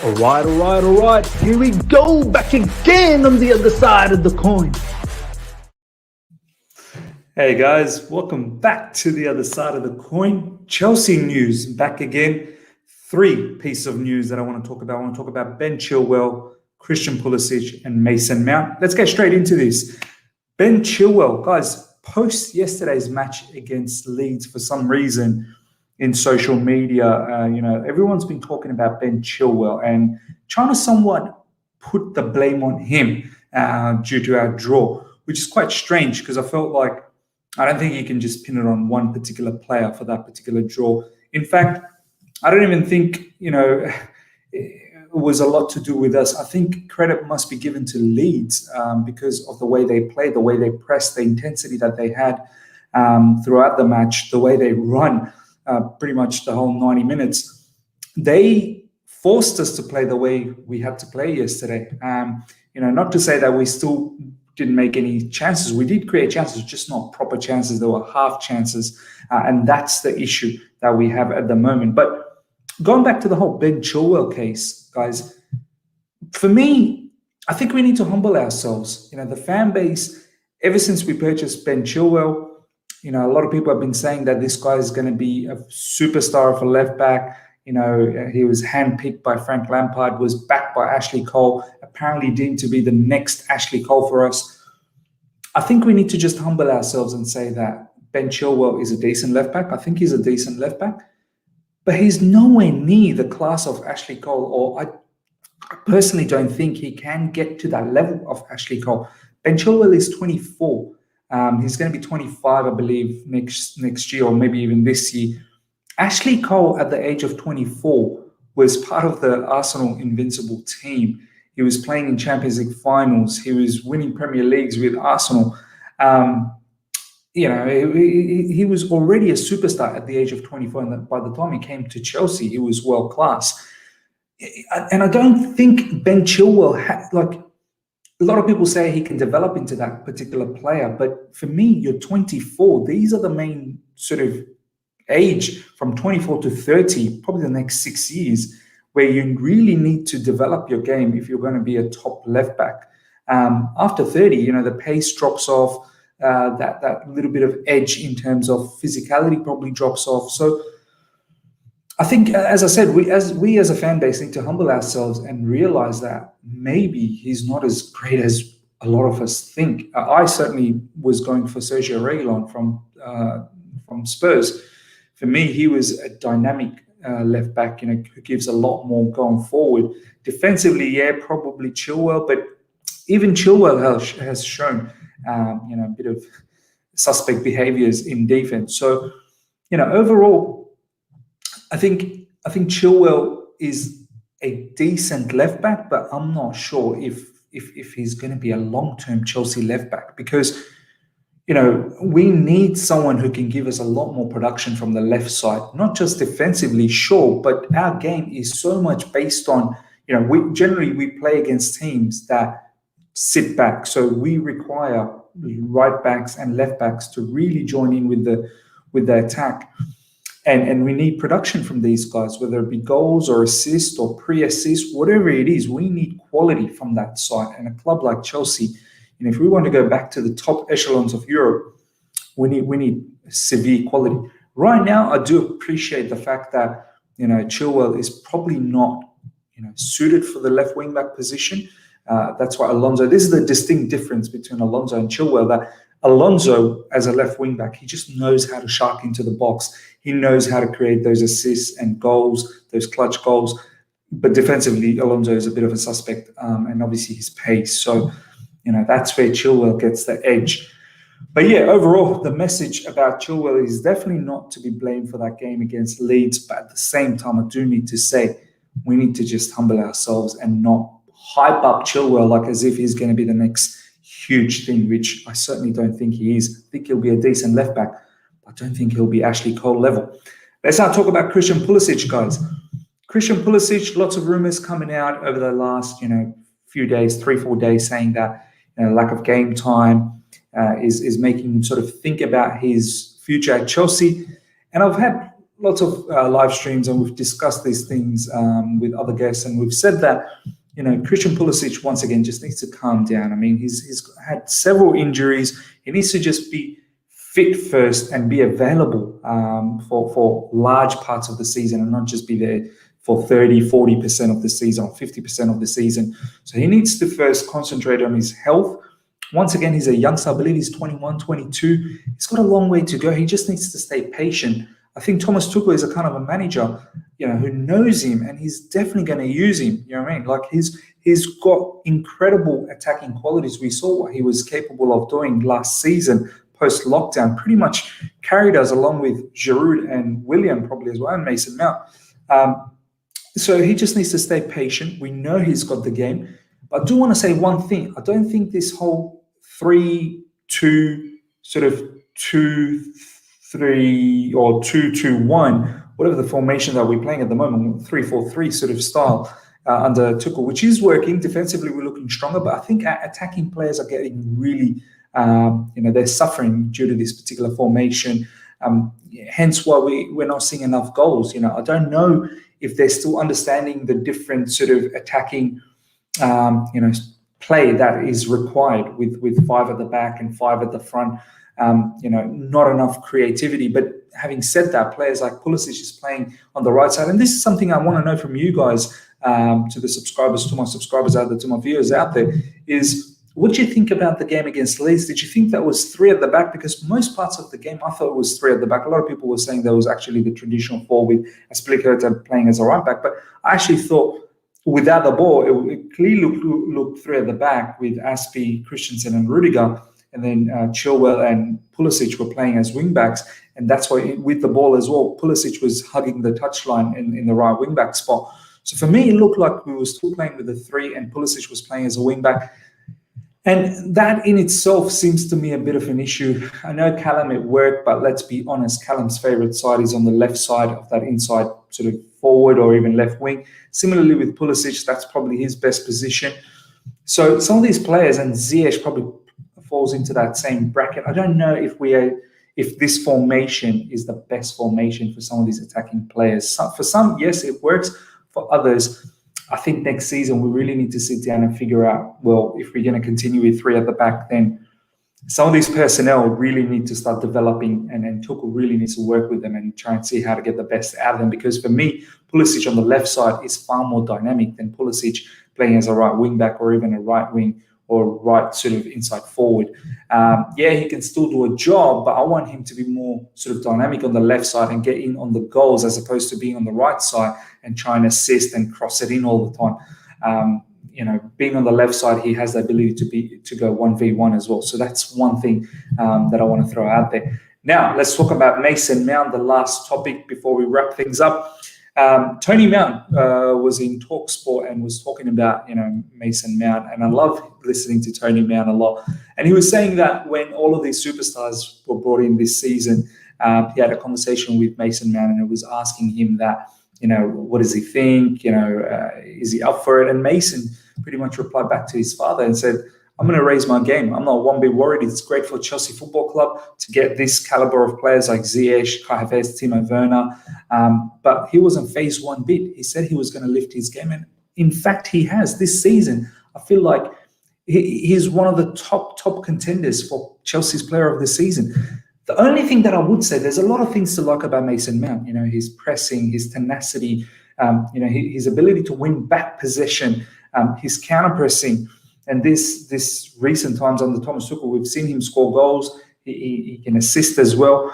All right. Here we go, back again on the other side of the coin. Hey guys, welcome back to the other side of the coin. Chelsea news, back again. 3 pieces of news that I want to talk about. I want to talk about Ben Chilwell, Christian Pulisic, and Mason Mount. Let's get straight into this. Ben Chilwell, guys, post yesterday's match against Leeds for some reason in social media, everyone's been talking about Ben Chilwell and trying to somewhat put the blame on him due to our draw, which is quite strange because I felt like I don't think you can just pin it on one particular player for that particular draw. In fact, I don't even think, it was a lot to do with us. I think credit must be given to Leeds because of the way they played, the way they pressed, the intensity that they had throughout the match, the way they run pretty much the whole 90 minutes. They forced us to play the way we had to play yesterday. Not to say that we still didn't make any chances. We did create chances, just not proper chances. There were half chances. And that's the issue that we have at the moment. But going back to the whole Ben Chilwell case, guys, for me, I think we need to humble ourselves. The fan base, ever since we purchased Ben Chilwell, a lot of people have been saying that this guy is going to be a superstar for left back. He was handpicked by Frank Lampard, was backed by Ashley Cole, apparently deemed to be the next Ashley Cole for us. I think we need to just humble ourselves and say that Ben Chilwell is a decent left back. I think he's a decent left back, but he's nowhere near the class of Ashley Cole, or I personally don't think he can get to that level of Ashley Cole. Ben Chilwell is 24. He's going to be 25, I believe, next year or maybe even this year. Ashley Cole, at the age of 24, was part of the Arsenal Invincible team. He was playing in Champions League finals. He was winning Premier Leagues with Arsenal. He was already a superstar at the age of 24. And by the time he came to Chelsea, he was world class. And I don't think Ben Chilwell a lot of people say he can develop into that particular player. But for me, you're 24. These are the main sort of age from 24 to 30, probably the next 6 years, where you really need to develop your game if you're going to be a top left back. After 30, the pace drops off, that little bit of edge in terms of physicality probably drops off. So I think, as I said, we as a fan base need to humble ourselves and realize that maybe he's not as great as a lot of us think. I certainly was going for Sergio Reguilon from Spurs. For me, he was a dynamic left back, who gives a lot more going forward. Defensively, yeah, probably Chilwell, but even Chilwell has shown, a bit of suspect behaviors in defense. So, overall, I think Chilwell is a decent left back, but I'm not sure if he's going to be a long-term Chelsea left back because, we need someone who can give us a lot more production from the left side, not just defensively, sure, but our game is so much based on, we play against teams that sit back. So we require right backs and left backs to really join in with the attack. And we need production from these guys, whether it be goals or assists or pre-assist, whatever it is, we need quality from that side. And a club like Chelsea, if we want to go back to the top echelons of Europe, we need severe quality. Right now, I do appreciate the fact that, Chilwell is probably not, suited for the left wing back position. That's why Alonso, this is the distinct difference between Alonso and Chilwell, that Alonso, as a left wing back, he just knows how to shark into the box. He knows how to create those assists and goals, those clutch goals. But defensively, Alonso is a bit of a suspect, and obviously his pace. So, that's where Chilwell gets the edge. But yeah, overall, the message about Chilwell is definitely not to be blamed for that game against Leeds. But at the same time, I do need to say we need to just humble ourselves and not hype up Chilwell like as if he's going to be the next huge thing, which I certainly don't think he is. I think he'll be a decent left back. I don't think he'll be Ashley Cole level. Let's now talk about Christian Pulisic, guys. Christian Pulisic, lots of rumors coming out over the last, few days, 3-4 days, saying that lack of game time is making him sort of think about his future at Chelsea. And I've had lots of live streams, and we've discussed these things with other guests, and we've said that, you know, Christian Pulisic once again just needs to calm down. I mean, he's had several injuries. He needs to just be fit first and be available for large parts of the season, and not just be there for 30-40% of the season or 50% of the season. So he needs to first concentrate on his health. Once again, he's a youngster. I believe he's 21, 22. He's got a long way to go. He just needs to stay patient. I think Thomas Tuchel is a kind of a manager, you know, who knows him, and he's definitely going to use him. You know what I mean? Like, he's got incredible attacking qualities. We saw what he was capable of doing last season post-lockdown. Pretty much carried us along with Giroud and William probably as well, and Mason Mount. So he just needs to stay patient. We know he's got the game. But I do want to say one thing. I don't think this whole 3-2, sort of 2-3 or 2-2-1, whatever the formation that we're playing at the moment, 3-4-3 sort of style under Tuchel, which is working. Defensively, we're looking stronger. But I think our attacking players are getting really, you know, they're suffering due to this particular formation. Hence why we're not seeing enough goals. You know, I don't know if they're still understanding the different sort of attacking you know, play that is required with 5 at the back and 5 at the front. You know, not enough creativity. But having said that, players like Pulisic is playing on the right side. And this is something I want to know from you guys, to the subscribers, to my subscribers out there, to my viewers out there, is what do you think about the game against Leeds? Did you think that was 3 at the back? Because most parts of the game, I thought it was 3 at the back. A lot of people were saying that was actually the traditional 4 with SCAPEGOATED playing as a right back. But I actually thought, without the ball, it clearly looked 3 at the back with Aspi, Christensen, and Rudiger, and then Chilwell and Pulisic were playing as wing backs, and that's why with the ball as well, Pulisic was hugging the touchline in the right wing back spot. So for me, it looked like we were still playing with the 3, and Pulisic was playing as a wing back. And that in itself seems to me a bit of an issue. I know Callum, it worked, but let's be honest, Callum's favourite side is on the left side of that inside sort of forward or even left wing. Similarly with Pulisic, that's probably his best position. So some of these players, and Ziyech probably falls into that same bracket. I don't know if this formation is the best formation for some of these attacking players. For some, yes, it works. For others, I think next season we really need to sit down and figure out, well, if we're going to continue with 3 at the back, then some of these personnel really need to start developing, and then Tuchel really needs to work with them and try and see how to get the best out of them. Because for me, Pulisic on the left side is far more dynamic than Pulisic playing as a right wing back or even a right wing or right sort of inside forward. Yeah, he can still do a job, but I want him to be more sort of dynamic on the left side and get in on the goals, as opposed to being on the right side and try and assist and cross it in all the time. You know, being on the left side, he has the ability to go 1v1 as well. So that's one thing that I want to throw out there. Now, let's talk about Mason Mount, the last topic before we wrap things up. Tony Mount was in TalkSport and was talking about, you know, Mason Mount, and I love listening to Tony Mount a lot. And he was saying that when all of these superstars were brought in this season, he had a conversation with Mason Mount, and it was asking him that, you know, what does he think? You know, is he up for it? And Mason pretty much replied back to his father and said, I'm going to raise my game. I'm not one bit worried. It's great for Chelsea Football Club to get this caliber of players like Ziyech, Kai Havertz, Timo Werner. But he wasn't phased one bit. He said he was going to lift his game. And in fact, he has this season. I feel like he's one of the top contenders for Chelsea's player of the season. The only thing that I would say, there's a lot of things to like about Mason Mount. You know, his pressing, his tenacity, you know, his ability to win back possession, his counter pressing. And this recent times under Thomas Tuchel, we've seen him score goals. He can assist as well.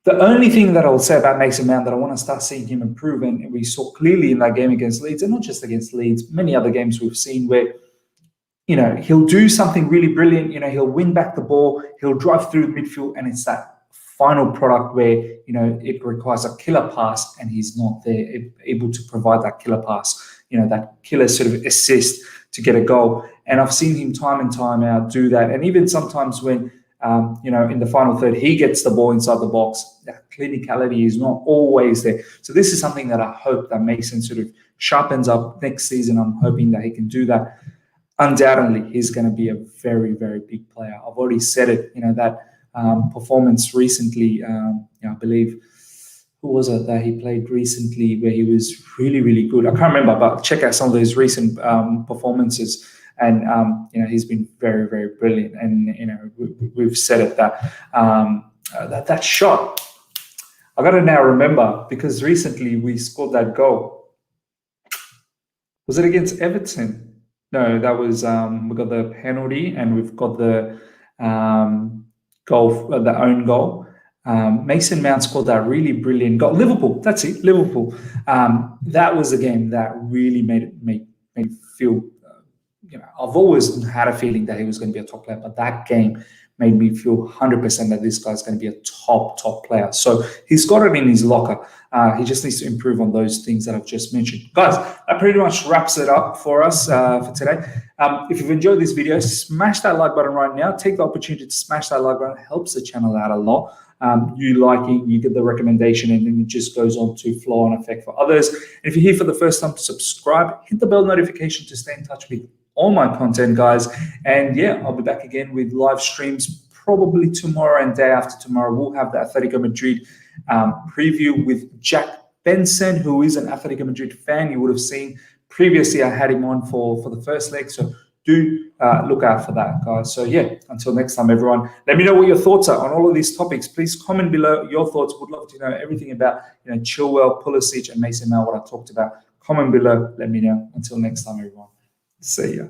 The only thing that I'll say about Mason Mount that I want to start seeing him improve, and we saw clearly in that game against Leeds, and not just against Leeds, many other games we've seen where, you know, he'll do something really brilliant. You know, he'll win back the ball, he'll drive through midfield, and it's that final product where, you know, it requires a killer pass, and he's not there able to provide that killer pass, you know, that killer sort of assist to get a goal. And I've seen him time and time out do that. And even sometimes when, you know, in the final third, he gets the ball inside the box, that clinicality is not always there. So this is something that I hope that Mason sort of sharpens up next season. I'm hoping that he can do that. Undoubtedly, he's going to be a very, very big player. I've already said it, you know, that performance recently, you know, I believe who was it that he played recently where he was really, really good? I can't remember, but check out some of those recent performances. And, he's been very, very brilliant. And, we've said it that that shot, I got to now remember, because recently we scored that goal. Was it against Everton? No, that was, we got the penalty and we've got the goal, the own goal. Mason Mount scored that really brilliant goal. Liverpool, that's it, Liverpool. That was a game that really made me feel, I've always had a feeling that he was going to be a top player, but that game made me feel 100% that this guy's going to be a top player. So he's got it in his locker. He just needs to improve on those things that I've just mentioned. Guys, that pretty much wraps it up for us for today. If you've enjoyed this video, smash that like button right now. Take the opportunity to smash that like button. It helps the channel out a lot. You liking, you get the recommendation, and then it just goes on to flow on effect for others. And if you're here for the first time, subscribe, hit the bell notification to stay in touch with all my content, guys. And yeah, I'll be back again with live streams probably tomorrow and day after tomorrow. We'll have the Atletico Madrid preview with Jack Benson, who is an Atletico Madrid fan. You would have seen previously I had him on for the first leg, so do look out for that, guys. So yeah, until next time, everyone, let me know what your thoughts are on all of these topics. Please comment below your thoughts. Would love to know everything about Chilwell, Pulisic, and Mason Mount, what I talked about. Comment below, let me know. Until next time, everyone. See ya.